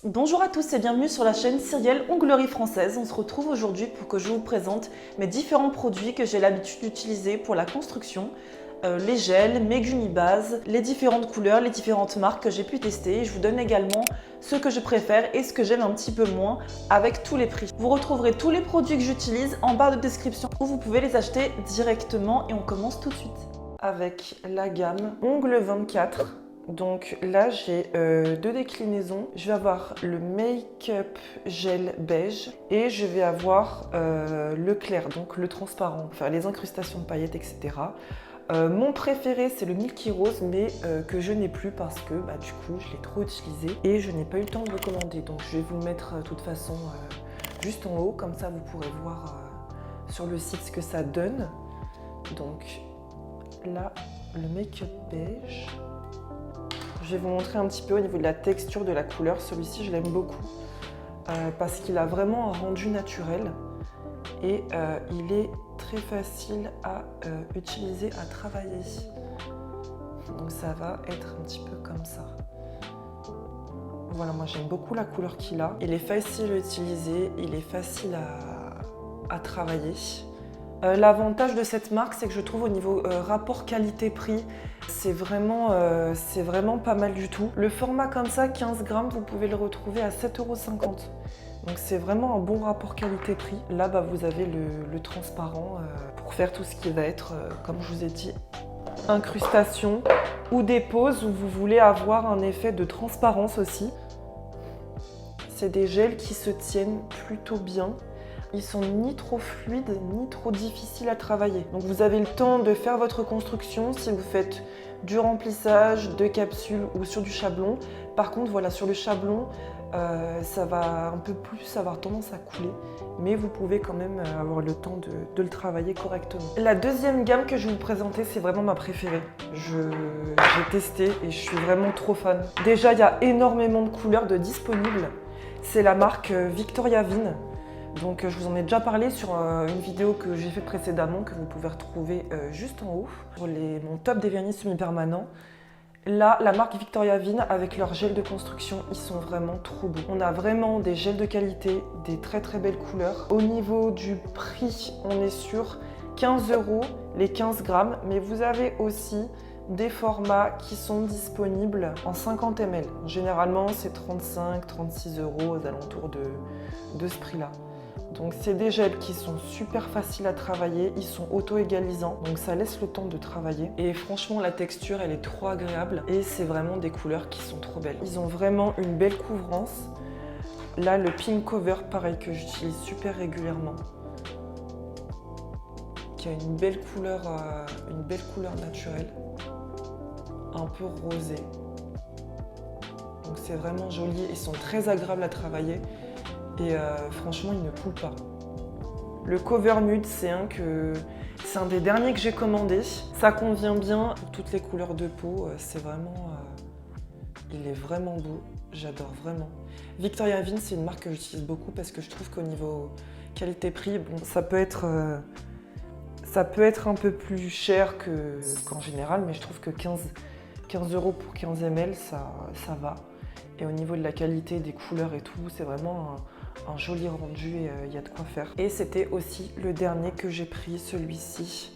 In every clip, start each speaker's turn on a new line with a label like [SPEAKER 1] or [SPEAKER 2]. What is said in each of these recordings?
[SPEAKER 1] Bonjour à tous et bienvenue sur la chaîne Cyrielle Onglerie Française. On se retrouve aujourd'hui pour que je vous présente mes différents produits que j'ai l'habitude d'utiliser pour la construction. Les gels, mes gummi-bases, les différentes couleurs, les différentes marques que j'ai pu tester. Je vous donne également ce que je préfère et ce que j'aime un petit peu moins avec tous les prix. Vous retrouverez tous les produits que j'utilise en barre de description où vous pouvez les acheter directement et on commence tout de suite avec la gamme Ongle 24. Donc là, j'ai deux déclinaisons. Je vais avoir le Make-up Gel Beige et je vais avoir le clair, donc le transparent, pour faire les incrustations de paillettes, etc. Mon préféré, c'est le Milky Rose, mais que je n'ai plus parce que du coup, je l'ai trop utilisé et je n'ai pas eu le temps de le commander. Donc je vais vous le mettre de toute façon juste en haut, comme ça vous pourrez voir sur le site ce que ça donne. Donc là, le Make-up Beige. Je vais vous montrer un petit peu au niveau de la texture de la couleur. Celui-ci, je l'aime beaucoup parce qu'il a vraiment un rendu naturel et il est très facile à utiliser, à travailler. Donc ça va être un petit peu comme ça. Voilà, moi j'aime beaucoup la couleur qu'il a. Il est facile à utiliser, il est facile à travailler. L'avantage de cette marque, c'est que je trouve au niveau rapport qualité-prix, c'est vraiment pas mal du tout. Le format comme ça, 15 grammes, vous pouvez le retrouver à 7,50 €. Donc c'est vraiment un bon rapport qualité-prix. Là, vous avez le transparent pour faire tout ce qui va être, comme je vous ai dit, incrustation ou des poses où vous voulez avoir un effet de transparence aussi. C'est des gels qui se tiennent plutôt bien. Ils sont ni trop fluides, ni trop difficiles à travailler. Donc vous avez le temps de faire votre construction si vous faites du remplissage, de capsules ou sur du chablon. Par contre, voilà, sur le chablon, ça va un peu plus avoir tendance à couler, mais vous pouvez quand même avoir le temps de le travailler correctement. La deuxième gamme que je vais vous présenter, c'est vraiment ma préférée. J'ai testé et je suis vraiment trop fan. Déjà, il y a énormément de couleurs disponibles. C'est la marque Victoria Vin. Donc je vous en ai déjà parlé sur une vidéo que j'ai faite précédemment que vous pouvez retrouver juste en haut. Pour mon top des vernis semi-permanents. Là, la marque Victoria Vin avec leurs gels de construction, ils sont vraiment trop beaux. On a vraiment des gels de qualité, des très très belles couleurs. Au niveau du prix, on est sur 15 € les 15 grammes, mais vous avez aussi des formats qui sont disponibles en 50 ml. Généralement, c'est 35-36 € aux alentours de ce prix-là. Donc c'est des gels qui sont super faciles à travailler, ils sont auto-égalisants, donc ça laisse le temps de travailler. Et franchement, la texture, elle est trop agréable et c'est vraiment des couleurs qui sont trop belles. Ils ont vraiment une belle couvrance. Là, le Pink Cover, pareil, que j'utilise super régulièrement. Qui a une belle couleur naturelle, un peu rosée. Donc c'est vraiment joli, ils sont très agréables à travailler. Et franchement, il ne coule pas. Le Cover Nude, c'est un des derniers que j'ai commandé. Ça convient bien pour toutes les couleurs de peau. Il est vraiment beau. J'adore vraiment. Victoria Vin, c'est une marque que j'utilise beaucoup parce que je trouve qu'au niveau qualité-prix, ça peut être un peu plus cher qu'en général, mais je trouve que 15 € pour 15 ml, ça va. Et au niveau de la qualité, des couleurs et tout, c'est vraiment un joli rendu et il y a de quoi faire. Et c'était aussi le dernier que j'ai pris, celui-ci.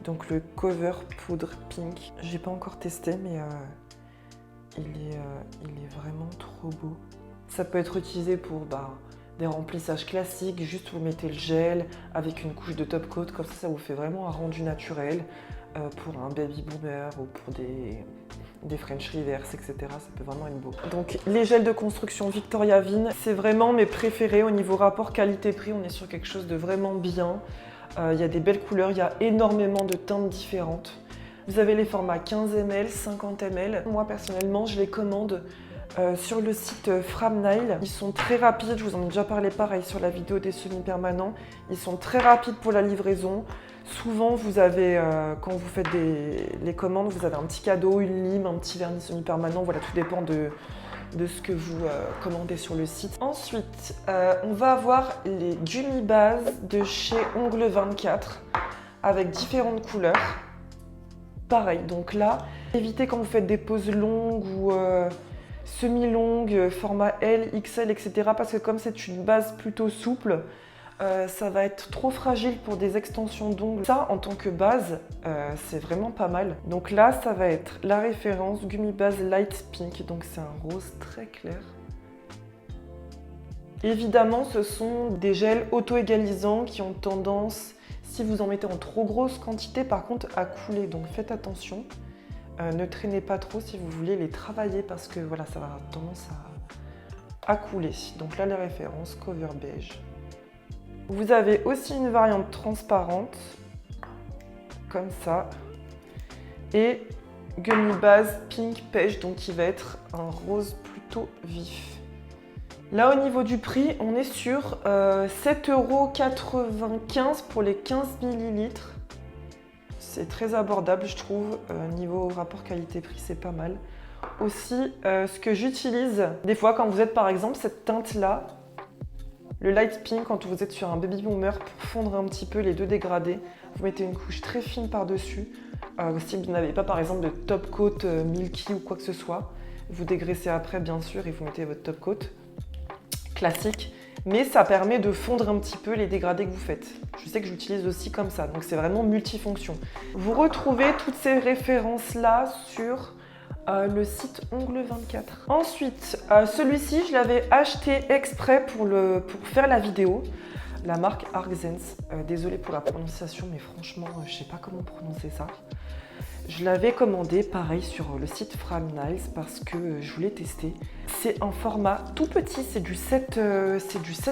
[SPEAKER 1] Donc le Cover Poudre Pink. J'ai pas encore testé, mais il est vraiment trop beau. Ça peut être utilisé pour des remplissages classiques. Juste vous mettez le gel avec une couche de top coat. Comme ça vous fait vraiment un rendu naturel. Pour un baby boomer ou pour des French reverse, etc. Ça peut vraiment être beau. Donc les gels de construction Victoria Vin, c'est vraiment mes préférés au niveau rapport qualité-prix. On est sur quelque chose de vraiment bien. Il y a des belles couleurs, il y a énormément de teintes différentes. Vous avez les formats 15 ml, 50 ml. Moi personnellement, je les commande sur le site Framnail. Ils sont très rapides, je vous en ai déjà parlé pareil sur la vidéo des semi-permanents. Ils sont très rapides pour la livraison. Souvent, vous avez, quand vous faites les commandes, vous avez un petit cadeau, une lime, un petit vernis semi-permanent. Voilà, tout dépend de ce que vous commandez sur le site. Ensuite, on va avoir les gummi-bases de chez Ongle 24 avec différentes couleurs. Pareil, donc là, évitez quand vous faites des poses longues ou semi-longue, format L, XL, etc. Parce que comme c'est une base plutôt souple, ça va être trop fragile pour des extensions d'ongles. Ça, en tant que base, c'est vraiment pas mal. Donc là, ça va être la référence Gummy Base Light Pink. Donc c'est un rose très clair. Évidemment, ce sont des gels auto-égalisants qui ont tendance, si vous en mettez en trop grosse quantité, par contre, à couler. Donc faites attention. Ne traînez pas trop si vous voulez les travailler parce que voilà, ça va avoir tendance à couler. Donc là, les références Cover Beige. Vous avez aussi une variante transparente, comme ça, et Gummy Base Pink Peach, donc qui va être un rose plutôt vif. Là, au niveau du prix, on est sur 7,95 € pour les 15 ml. C'est très abordable, je trouve. Niveau rapport qualité-prix, c'est pas mal. Aussi, ce que j'utilise des fois quand vous êtes par exemple cette teinte-là, le light pink, quand vous êtes sur un baby boomer, pour fondre un petit peu les deux dégradés, vous mettez une couche très fine par-dessus. Si vous n'avez pas par exemple de top coat milky ou quoi que ce soit, vous dégraissez après bien sûr et vous mettez votre top coat classique. Mais ça permet de fondre un petit peu les dégradés que vous faites. Je sais que j'utilise aussi comme ça, donc c'est vraiment multifonction. Vous retrouvez toutes ces références-là sur le site Ongle 24. Ensuite, celui-ci, je l'avais acheté exprès pour faire la vidéo. La marque Arxens. Désolée pour la prononciation, mais franchement, je sais pas comment prononcer ça. Je l'avais commandé, pareil, sur le site Fragniles parce que je voulais tester. C'est un format tout petit, c'est du 7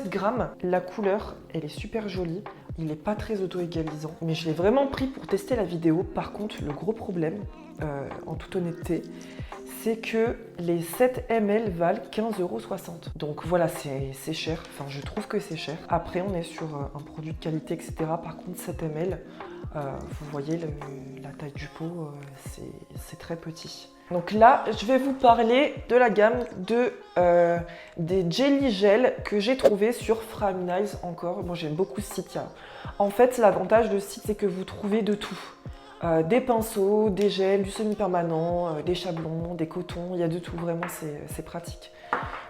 [SPEAKER 1] grammes. La couleur, elle est super jolie. Il n'est pas très auto-égalisant, mais je l'ai vraiment pris pour tester la vidéo. Par contre, le gros problème, en toute honnêteté, c'est que les 7 ml valent 15,60 €. Donc voilà, c'est cher. Enfin, je trouve que c'est cher. Après, on est sur un produit de qualité, etc. Par contre, 7 ml, vous voyez la taille du pot, c'est très petit. Donc là, je vais vous parler de la gamme des Jelly Gel que j'ai trouvé sur Fragniles encore. Moi, j'aime beaucoup ce site. En fait, l'avantage de ce site, c'est que vous trouvez de tout. Des pinceaux, des gels, du semi-permanent, des chablons, des cotons, il y a de tout, vraiment c'est pratique.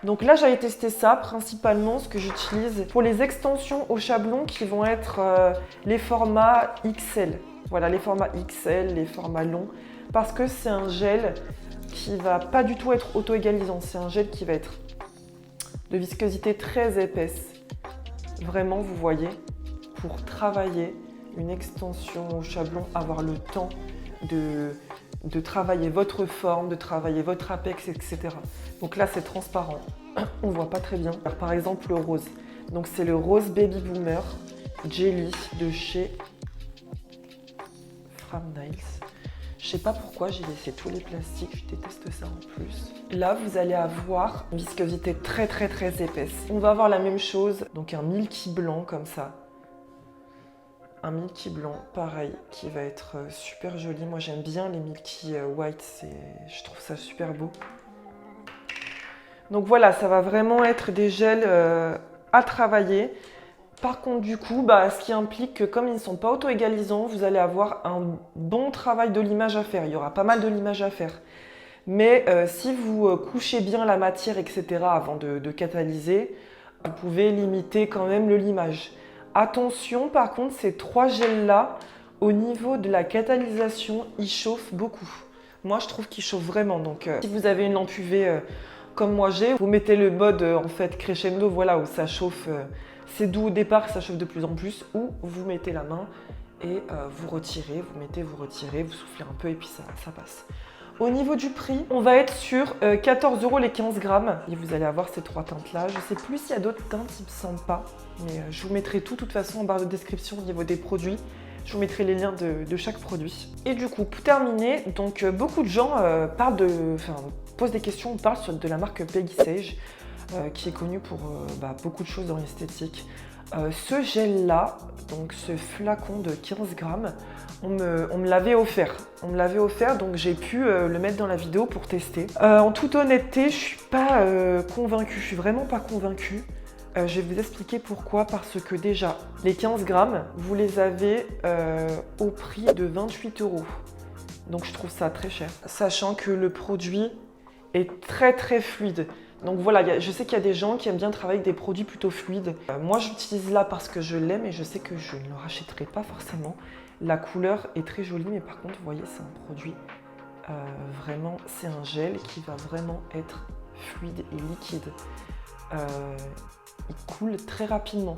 [SPEAKER 1] Donc là j'avais testé ça, principalement ce que j'utilise pour les extensions au chablon qui vont être les formats XL. Voilà, les formats XL, les formats longs, parce que c'est un gel qui va pas du tout être auto-égalisant, c'est un gel qui va être de viscosité très épaisse. Vraiment, vous voyez, pour travailler une extension au chablon, avoir le temps de travailler votre forme, de travailler votre apex, etc. Donc là, c'est transparent. On voit pas très bien. Alors, par exemple, le rose. Donc c'est le Rose Baby Boomer Jelly de chez Fragniles. Je sais pas pourquoi j'ai laissé tous les plastiques, je déteste ça en plus. Là, vous allez avoir une viscosité très épaisse. On va avoir la même chose, donc un milky blanc comme ça. Un milky blanc, pareil, qui va être super joli. Moi, j'aime bien les milky white, je trouve ça super beau. Donc voilà, ça va vraiment être des gels à travailler. Par contre, du coup, ce qui implique que comme ils ne sont pas auto-égalisants, vous allez avoir un bon travail de limage à faire. Il y aura pas mal de limage à faire. Mais si vous couchez bien la matière, etc., avant de catalyser, vous pouvez limiter quand même le limage. Attention, par contre, ces trois gels-là, au niveau de la catalysation, ils chauffent beaucoup. Moi, je trouve qu'ils chauffent vraiment. Donc, si vous avez une lampe UV comme moi j'ai, vous mettez le mode en fait crescendo, voilà, où ça chauffe. C'est doux au départ, ça chauffe de plus en plus. Ou vous mettez la main et vous retirez, vous mettez, vous retirez, vous soufflez un peu et puis ça passe. Au niveau du prix, on va être sur 14 € les 15 grammes. Et vous allez avoir ces trois teintes-là. Je ne sais plus s'il y a d'autres teintes, il ne me semble pas. Mais je vous mettrai tout, de toute façon, en barre de description au niveau des produits. Je vous mettrai les liens de chaque produit. Et du coup, pour terminer, donc beaucoup de gens posent des questions, on parle de la marque Peggy Sage, qui est connue pour beaucoup de choses dans l'esthétique. Ce gel-là, donc ce flacon de 15 grammes, on me l'avait offert. On me l'avait offert, donc j'ai pu le mettre dans la vidéo pour tester. En toute honnêteté, je suis pas convaincue, je suis vraiment pas convaincue. Je vais vous expliquer pourquoi, parce que déjà, les 15 grammes, vous les avez au prix de 28 €. Donc je trouve ça très cher. Sachant que le produit est très très fluide. Donc voilà, je sais qu'il y a des gens qui aiment bien travailler avec des produits plutôt fluides. Moi j'utilise là parce que je l'aime et je sais que je ne le rachèterai pas forcément. La couleur est très jolie, mais par contre vous voyez c'est un produit vraiment, c'est un gel qui va vraiment être fluide et liquide. Il coule très rapidement.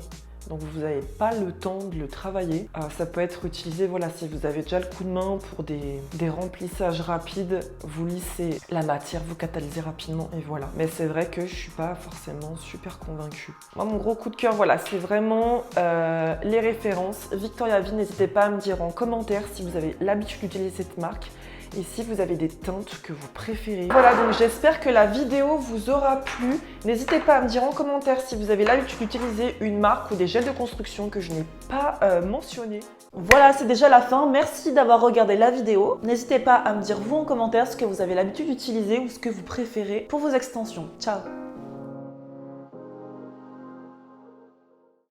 [SPEAKER 1] Donc vous n'avez pas le temps de le travailler. Ça peut être utilisé, voilà, si vous avez déjà le coup de main pour des remplissages rapides, vous lissez la matière, vous catalysez rapidement et voilà. Mais c'est vrai que je ne suis pas forcément super convaincue. Moi, mon gros coup de cœur, voilà, c'est vraiment les références. Victoria Vie, n'hésitez pas à me dire en commentaire si vous avez l'habitude d'utiliser cette marque et si vous avez des teintes que vous préférez. Voilà, donc j'espère que la vidéo vous aura plu. N'hésitez pas à me dire en commentaire si vous avez l'habitude d'utiliser une marque ou des gels de construction que je n'ai pas mentionné. Voilà, c'est déjà la fin. Merci d'avoir regardé la vidéo. N'hésitez pas à me dire vous en commentaire ce que vous avez l'habitude d'utiliser ou ce que vous préférez pour vos extensions. Ciao!